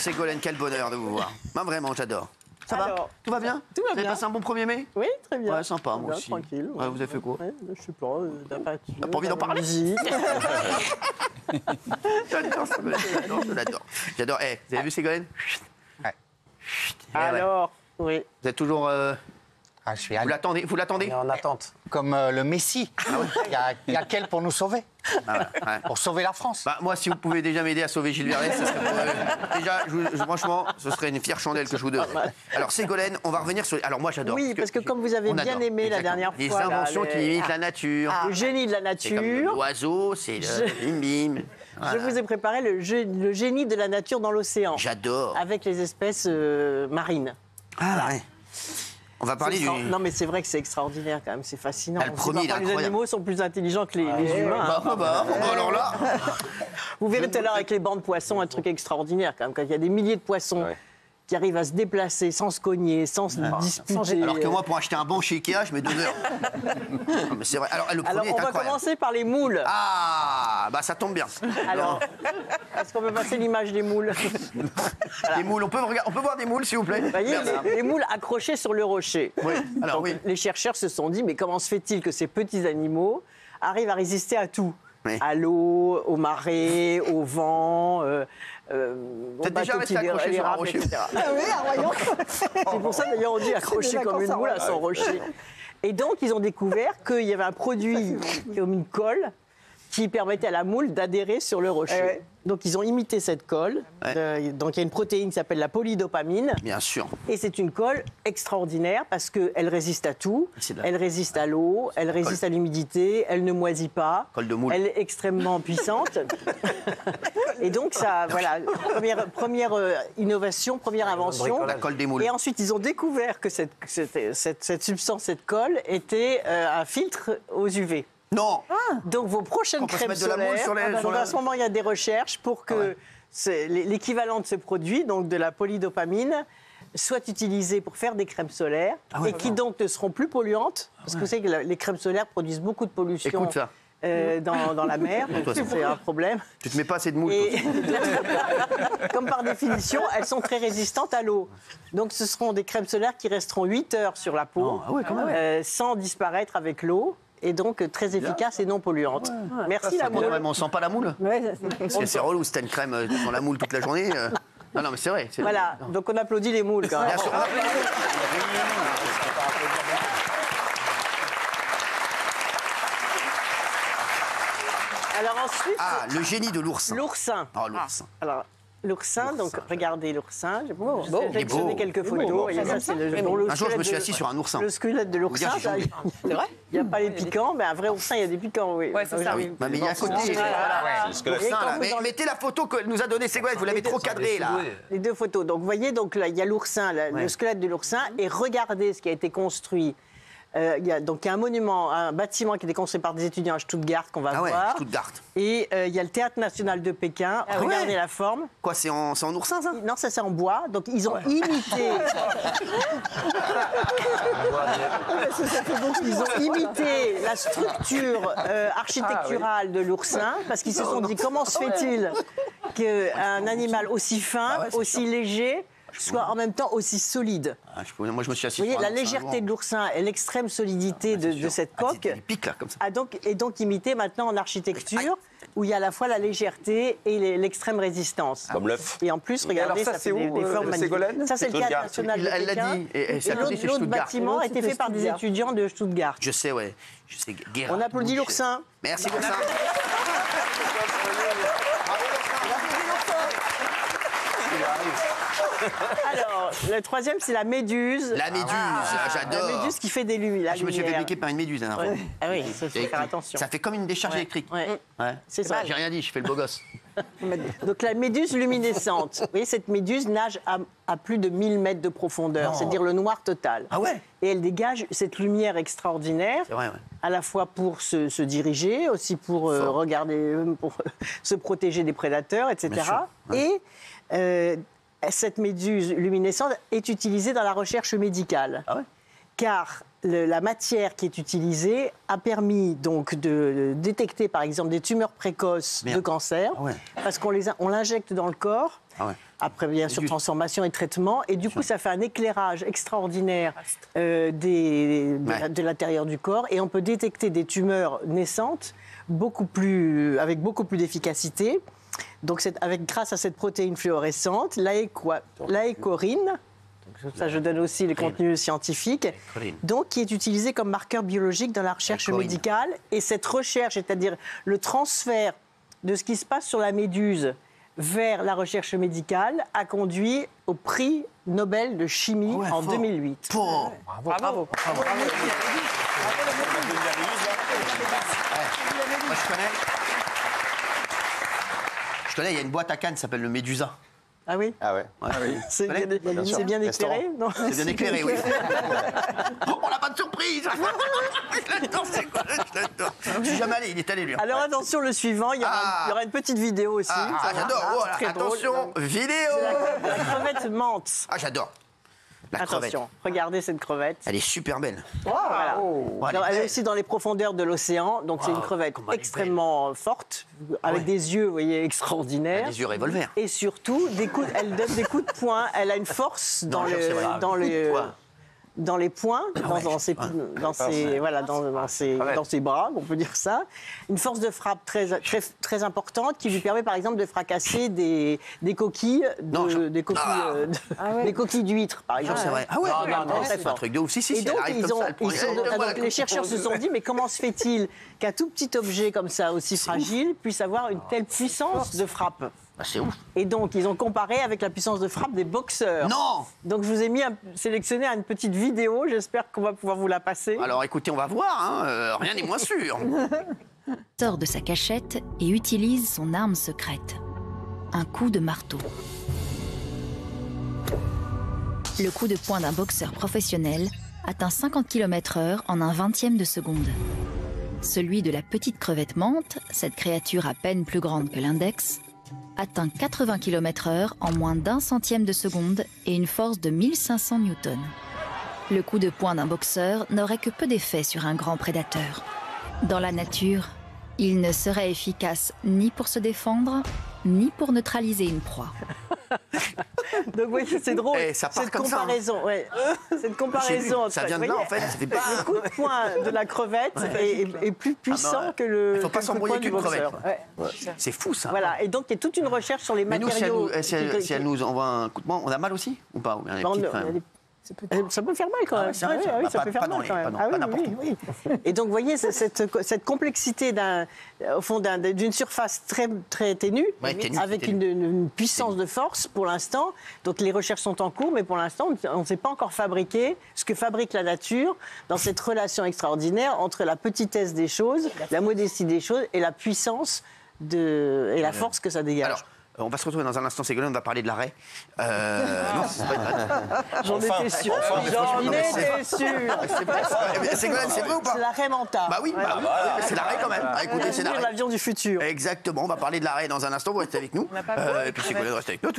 Ségolène, quel bonheur de vous voir. Moi, vraiment, j'adore. Ça va? Tout va bien? Tout va Vous avez bien. passé un bon 1er mai? Oui, très bien. Ouais, sympa, moi Bien, aussi. tranquille. Ouais, vous avez fait quoi? Ouais, je sais pas, de la peinture. T'as pas envie d'en parler? Musique. J'adore Ségolène, je l'adore. J'adore. Eh, vous avez vu Ségolène? Ouais. Eh ouais. Alors, oui. Vous êtes toujours... Ah, je suis Vous l'attendez? Vous l'attendez? On est en attente. comme le Messie. Il y a qu'elle pour nous sauver. Ah ouais. Pour sauver la France. Bah, moi, si vous pouvez déjà m'aider à sauver Gilles Vernet, ça serait déjà, franchement, ce serait une fière chandelle que je vous donnerais. Alors, Ségolène, on va revenir sur... Alors, moi, j'adore. Oui, parce que comme vous avez on bien adore. aimé la Exactement. dernière fois... Les inventions qui imitent la nature. Le génie de la C'est comme nature. l'oiseau, c'est le bim-bim. Je vous ai préparé le génie de la nature dans l'océan. J'adore. Avec les espèces marines. Ah ouais. On va parler du... Non, mais c'est vrai que c'est extraordinaire quand même, c'est fascinant. Ah, le premier, il est les incroyable. animaux sont plus intelligents que les humains. hein. Alors là... Vous verrez tout à l'heure avec les bancs de poissons un truc extraordinaire quand même. Quand il y a des milliers de poissons qui arrivent à se déplacer sans se cogner, sans se disputer. Alors que moi, pour acheter un banc chez Ikea, je mets 2 heures. Non, mais c'est vrai. Alors, le premier Alors est on va incroyable. commencer par les moules. Ah, bah ça tombe bien. Alors, est-ce qu'on peut passer l'image des moules? Les moules, on peut voir des moules, s'il vous plaît? Vous voyez, les moules accrochées sur le rocher. Oui, alors Donc, oui. les chercheurs se sont dit, mais comment se fait-il que ces petits animaux arrivent à résister à tout? Oui. À l'eau, aux marées, au vent, aux T'as déjà bateaux resté qui accroché sur un dérapent, rocher? etc. Ah oui, voyons. C'est pour ça d'ailleurs on dit accroché comme une moule à son rocher. Et donc ils ont découvert qu'il y avait un produit comme une colle qui permettait à la moule d'adhérer sur le rocher. Ouais. Donc ils ont imité cette colle. Ouais. Donc il y a une protéine qui s'appelle la polydopamine. Bien sûr. Et c'est une colle extraordinaire parce qu'elle résiste à tout. C'est de la- Elle résiste à l'eau, elle résiste à l'humidité, elle ne moisit pas. Colle de moule. Elle est extrêmement puissante. Et donc, ça, voilà, première innovation, première invention. La colle des moules. Et ensuite, ils ont découvert que cette substance, cette colle, était un filtre aux UV. Non. Donc, vos prochaines On peut se crèmes mettre de la moule solaires, sur les- sur donc la- à ce moment, il y a des recherches pour que ouais. l'équivalent de ce produit, donc de la polydopamine, soit utilisé pour faire des crèmes solaires et qui donc ne seront plus polluantes, parce que vous savez que les crèmes solaires produisent beaucoup de pollution Écoute ça. dans la mer, toi, c'est un problème. Tu te mets pas assez de moules. Et toi. comme par définition, elles sont très résistantes à l'eau. Donc ce seront des crèmes solaires qui resteront 8 heures sur la peau, Ah ouais, quand même. sans disparaître avec l'eau, et donc très efficaces et non polluantes. Merci la Quand moule. même, on sent pas la moule. Ouais, Parce que c'est relou, si t'as une crème sur la moule toute la journée. Non, non, mais c'est vrai. Voilà, donc on applaudit les moules quand même. Bien sûr. Alors ensuite, Ah, le génie de l'oursin. l'oursin. Oh, l'oursin. Alors, l'oursin, donc regardez l'oursin. J'ai Il est sélectionné beau. quelques photos. Et ça, c'est le Un jour, je me suis squelette assis sur un oursin. Le squelette de l'oursin. Vous dire, j'ai ça, changé. il n'y a pas les piquants, mais un vrai oursin, il y a des piquants, oui. Ouais, c'est ça. Ah oui, mais il y a à côté. Voilà. L'oursin, là. Mais mettez la photo que nous a donnée Ségolène, vous l'avez trop cadrée, là. Les deux photos. Donc, vous voyez, donc, là, il y a l'oursin, le squelette de l'oursin, et regardez ce qui a été construit. Il y a un monument, un bâtiment qui a été construit par des étudiants à Stuttgart qu'on va Ah ouais, voir. Stuttgart. Et il y a le Théâtre National de Pékin. Regardez ouais. la forme. Quoi, c'est en oursin, ça? Non, ça c'est en bois. Donc ils ont imité. Ils ont imité la structure architecturale de l'oursin parce qu'ils se sont dit comment se fait-il qu'un animal aussi fin, c'est aussi léger, soit en même temps aussi solide. Ah, moi, je me suis assis Vous voyez, sur un la oursin légèreté avant. de l'oursin et l'extrême solidité de cette Ah, coque il pique, là, comme ça. est donc imité maintenant en architecture où il y a à la fois la légèreté et l'extrême résistance. Comme l'œuf. Et en plus, regardez, alors ça, ça c'est fait où, des formes magnifiques. Ségolène? Ça, c'est le Théâtre National de Elle l'a Pékin. dit. Et c'est à côté, c'est L'autre Stuttgart. bâtiment a été fait par des Stuttgart. étudiants de Stuttgart. Je sais, ouais. Je sais, Guérard. On applaudit l'oursin. Merci, l'oursin. Alors, le troisième, c'est la méduse. La méduse, j'adore. La méduse qui fait des lumières. Je me suis fait piquer par une méduse, hein. Ah oui, il faut faire attention. Ça fait comme une décharge électrique. Ouais. Ouais. C'est ça. J'ai rien dit, je fais le beau gosse. Donc la méduse luminescente. Vous voyez, cette méduse nage à plus de 1000 mètres de profondeur, c'est-à-dire le noir total. Ah ouais? Et elle dégage cette lumière extraordinaire, C'est vrai, ouais. à la fois pour se diriger, aussi pour regarder, pour se protéger des prédateurs, etc. Bien sûr, ouais. Et cette méduse luminescente est utilisée dans la recherche médicale. Ah ouais? Car la matière qui est utilisée a permis donc de détecter par exemple des tumeurs précoces Merde. de cancer, Ah ouais. parce qu'on l'injecte dans le corps. Ah ouais. après bien sûr transformation et traitement. Et du coup, ça fait un éclairage extraordinaire de l'intérieur du corps. Et on peut détecter des tumeurs naissantes avec beaucoup plus d'efficacité. Donc, grâce à cette protéine fluorescente, l'aécorine, ça je donne aussi les contenus scientifiques, donc qui est utilisée comme marqueur biologique dans la recherche médicale. Et cette recherche, c'est-à-dire le transfert de ce qui se passe sur la méduse vers la recherche médicale, a conduit au prix Nobel de chimie en 2008. Bravo. Bravo. Moi, je connais, il y a une boîte à Cannes qui s'appelle le Médusa. Ah oui? Ah ouais. C'est bien éclairé, non? C'est bien éclairé, oui. On n'a pas de surprise. Je l'adore, c'est quoi? Je l'adore. Je suis jamais allé, il est allé, lui. Alors attention, le suivant, il y aura une petite vidéo aussi. J'adore. Voilà. Très drôle. Attention, vidéo. La crevette menthe. Ah, j'adore. La crevette. Attention, regardez cette crevette. Elle est super belle. Voilà. Elle Elle est est aussi dans les profondeurs de l'océan, donc c'est une crevette extrêmement forte, avec des yeux, vous voyez, extraordinaires. des yeux revolver. Et surtout, elle donne des coups de poing. Elle a une force dans les poings, dans ses bras, on peut dire ça. Une force de frappe très importante qui lui permet, par exemple, de fracasser des coquilles d'huîtres, par exemple. C'est vrai. Ah ouais, c'est un truc de ouf. Si, Et donc, elle arrive comme ça, elle prend les chercheurs se sont dit, mais comment se fait-il qu'un tout petit objet comme ça, aussi fragile, puisse avoir une telle puissance de frappe? C'est ouf. Et donc, ils ont comparé avec la puissance de frappe des boxeurs. Non! Donc, je vous ai sélectionné une petite vidéo. J'espère qu'on va pouvoir vous la passer. Alors, écoutez, on va voir. Rien n'est moins sûr. Sort de sa cachette et utilise son arme secrète. Un coup de marteau. Le coup de poing d'un boxeur professionnel atteint 50 km/h en un 20e de seconde. Celui de la petite crevette menthe, cette créature à peine plus grande que l'index, atteint 80 km/h en moins d'un centième de seconde et une force de 1500 newtons. Le coup de poing d'un boxeur n'aurait que peu d'effet sur un grand prédateur. Dans la nature, il ne serait efficace ni pour se défendre, ni pour neutraliser une proie. Donc, vous voyez, c'est drôle. Ça part cette comme comparaison, ça. Ouais. Cette comparaison. Ça vient de là, en fait. Le coup de poing de la crevette est plus puissant que le. Il ne faut pas s'embrouiller qu'une qu'une crevette. Ouais. C'est fou, ça. Voilà. Et donc, il y a toute une recherche sur les Mais nous, matériaux. si elle nous envoie un coup de poing, on a mal aussi ou pas? Ça peut faire mal quand même. C'est vrai, Oui, ça peut faire mal quand même. pas n'importe où. Oui. Et donc, vous voyez, cette complexité d'une surface très ténue, avec une puissance de force pour l'instant. Donc, les recherches sont en cours, mais pour l'instant, on ne sait pas encore fabriquer ce que fabrique la nature dans cette relation extraordinaire entre la petitesse des choses, la modestie des choses et la puissance et la force que ça dégage. Alors, on va se retrouver dans un instant, Ségolène, on va parler de l'arrêt. Non, c'est pas une J'en étais sûr. Ségolène, c'est vrai ou pas? C'est l'arrêt mental. Bah oui, c'est l'arrêt quand même. Écoutez, c'est l'arrêt. L'avion du futur. Exactement, on va parler de l'arrêt dans un instant, vous restez avec nous. Et puis Ségolène reste avec nous.